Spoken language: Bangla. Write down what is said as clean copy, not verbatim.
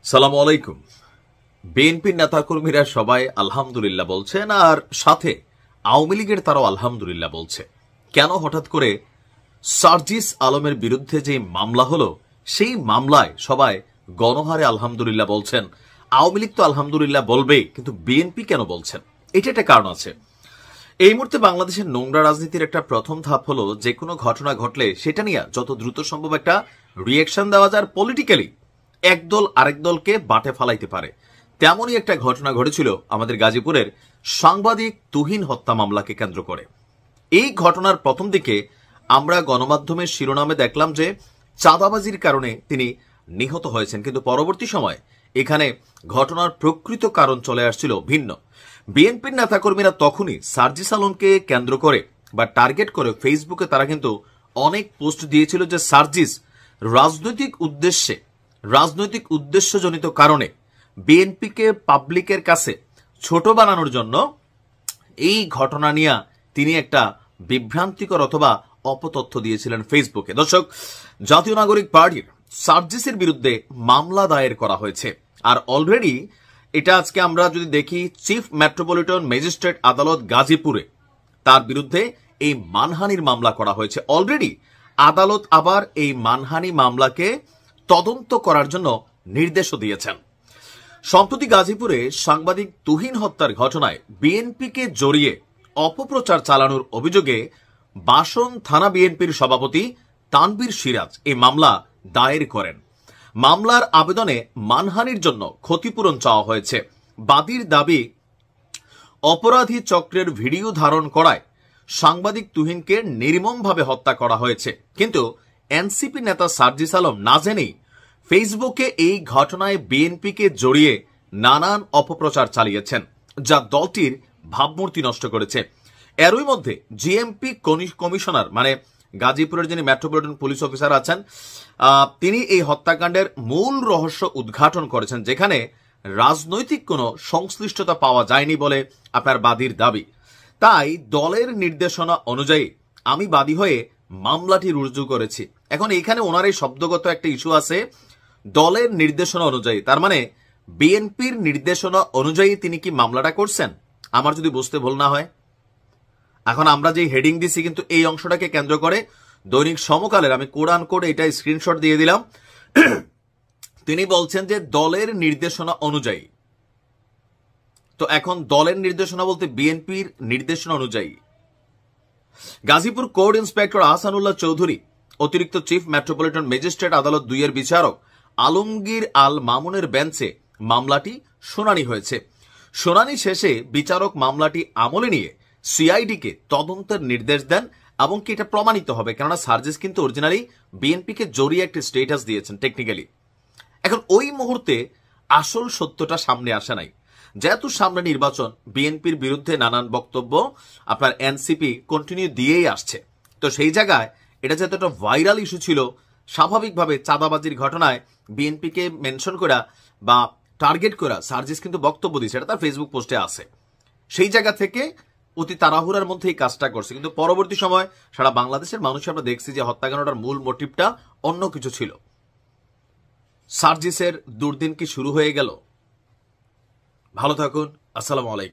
সালামু আলাইকুম। বিএনপির নেতাকর্মীরা সবাই আলহামদুলিল্লাহ বলছেন, আর সাথে আওয়ামী লীগের তারাও আলহামদুলিল্লাহ বলছে। কেন হঠাৎ করে সার্জিস আলমের বিরুদ্ধে যে মামলা হলো, সেই মামলায় সবাই গণহারে আলহামদুলিল্লাহ বলছেন? আওয়ামী লীগ তো আলহামদুলিল্লাহ বলবেই, কিন্তু বিএনপি কেন বলছেন? এটা একটা কারণ আছে। এই মুহূর্তে বাংলাদেশের নোংরা রাজনীতির একটা প্রথম ধাপ হলো, যে কোনো ঘটনা ঘটলে সেটা নিয়ে যত দ্রুত সম্ভব একটা রিয়েকশন দেওয়া যায়, পলিটিক্যালি একদল আরেক দলকে বাটে ফালাইতে পারে। তেমনই একটা ঘটনা ঘটেছিল আমাদের গাজীপুরের সাংবাদিক তুহিন হত্যা মামলাকে কেন্দ্র করে। এই ঘটনার প্রথম দিকে আমরা গণমাধ্যমের শিরোনামে দেখলাম যে চাঁদাবাজির কারণে তিনি নিহত হয়েছেন, কিন্তু পরবর্তী সময় এখানে ঘটনার প্রকৃত কারণ চলে আসছিল ভিন্ন। বিএনপির নেতাকর্মীরা তখনই সার্জিস আলমকে কেন্দ্র করে বা টার্গেট করে ফেসবুকে তারা কিন্তু অনেক পোস্ট দিয়েছিল যে সার্জিস রাজনৈতিক উদ্দেশ্যজনিত কারণে বিএনপিকে পাবলিকের কাছে ছোট বানানোর জন্য এই ঘটনা নিয়ে তিনি একটা বিভ্রান্তিকর অথবা অপতথ্য দিয়েছিলেন ফেসবুকে। দর্শক, জাতীয় নাগরিক পার্টির সার্জিসের বিরুদ্ধে মামলা দায়ের করা হয়েছে, আর অলরেডি এটা আজকে আমরা যদি দেখি, চিফ মেট্রোপলিটন ম্যাজিস্ট্রেট আদালত গাজীপুরে তার বিরুদ্ধে এই মানহানির মামলা করা হয়েছে। অলরেডি আদালত আবার এই মানহানি মামলাকে তদন্ত করার জন্য নির্দেশও দিয়েছেন। সম্প্রতি গাজীপুরে সাংবাদিক তুহিন হত্যার ঘটনায় বিএনপিকে জড়িয়ে অপপ্রচার চালানোর অভিযোগে বাসন থানা বিএনপির সভাপতি তানভীর সিরাজ এই মামলা দায়ের করেন। মামলার আবেদনে মানহানির জন্য ক্ষতিপূরণ চাওয়া হয়েছে। বাদীর দাবি, অপরাধী চক্রের ভিডিও ধারণ করায় সাংবাদিক তুহিনকে নির্মমভাবে হত্যা করা হয়েছে, কিন্তু এনসিপি নেতা সার্জিস আলম না জেনেই ফেসবুকে এই ঘটনায় বিএনপিকে জড়িয়ে নানান অপপ্রচার চালিয়েছেন, যা দলটির ভাবমূর্তি নষ্ট করেছে। এরই মধ্যে জিএমপি কমিশনার, মানে গাজীপুরের যিনি মেট্রোপলিটন পুলিশ অফিসার আছেন, তিনি এই হত্যাকাণ্ডের মূল রহস্য উদ্ঘাটন করেছেন, যেখানে রাজনৈতিক কোনো সংশ্লিষ্টতা পাওয়া যায়নি বলে আপনার বাদীর দাবি। তাই দলের নির্দেশনা অনুযায়ী আমি বাদী হয়ে মামলাটি রুজু করেছি। এখন এখানে ওনার এই শব্দগত একটা ইস্যু আছে, দলের নির্দেশনা অনুযায়ী, তার মানে বিএনপির নির্দেশনা অনুযায়ী তিনি কি মামলাটা করছেন? আমার যদি বুঝতে ভুল না হয়। এখন আমরা যে হেডিং দিছি, কিন্তু এই অংশটাকে কেন্দ্র করে দৈনিক সমকালের আমি কোরআন কোড এটা স্ক্রিনশট দিয়ে দিলাম। তিনি বলছেন যে দলের নির্দেশনা অনুযায়ী। তো এখন দলের নির্দেশনা বলতে বিএনপির নির্দেশনা অনুযায়ী গাজীপুর কোর্ট ইন্সপেক্টর আহসানুল্লাহ চৌধুরী, অতিরিক্ত চিফ মেট্রোপলিটন ম্যাজিস্ট্রেট আদালত 2 এর বিচারক আলমগীর আল মামুনের বেঞ্চে মামলাটি শুনানি হয়েছে। শুনানি শেষে বিচারক মামলাটি আমলে নিয়ে সিআইডিকে তদন্তের নির্দেশ দেন, এবং কি এটা প্রমাণিত হবে, কেননা সার্জিস কিন্তু অরিজিনালি বিএনপিকে জড়িয়ে একটি স্টেটাস দিয়েছেন টেকনিক্যালি। এখন ওই মুহূর্তে আসল সত্যটা সামনে আসে নাই, যেহেতু সামনে নির্বাচন, বিএনপির বিরুদ্ধে নানান বক্তব্য আপনার এনসিপি কন্টিনিউ দিয়েই আসছে। তো সেই জায়গায় এটা যেহেতু একটা ভাইরাল ইস্যু ছিল, স্বাভাবিকভাবে চাঁদাবাজির ঘটনায় বিএনপিকে মেনশন করা বা টার্গেট করা সার্জিস কিন্তু বক্তব্য দিচ্ছে, এটা তার ফেসবুক পোস্টে আছে। সেই জায়গা থেকে অতি তাড়াহুড়ার মধ্যে এই কাজটা করছে, কিন্তু পরবর্তী সময় সারা বাংলাদেশের মানুষ আমরা দেখছি যে হত্যাকাণ্ডটার মূল মোটিভটা অন্য কিছু ছিল। সার্জিসের দুর্দিন কি শুরু হয়ে গেল? ভালো থাকুন। আসসালামু আলাইকুম।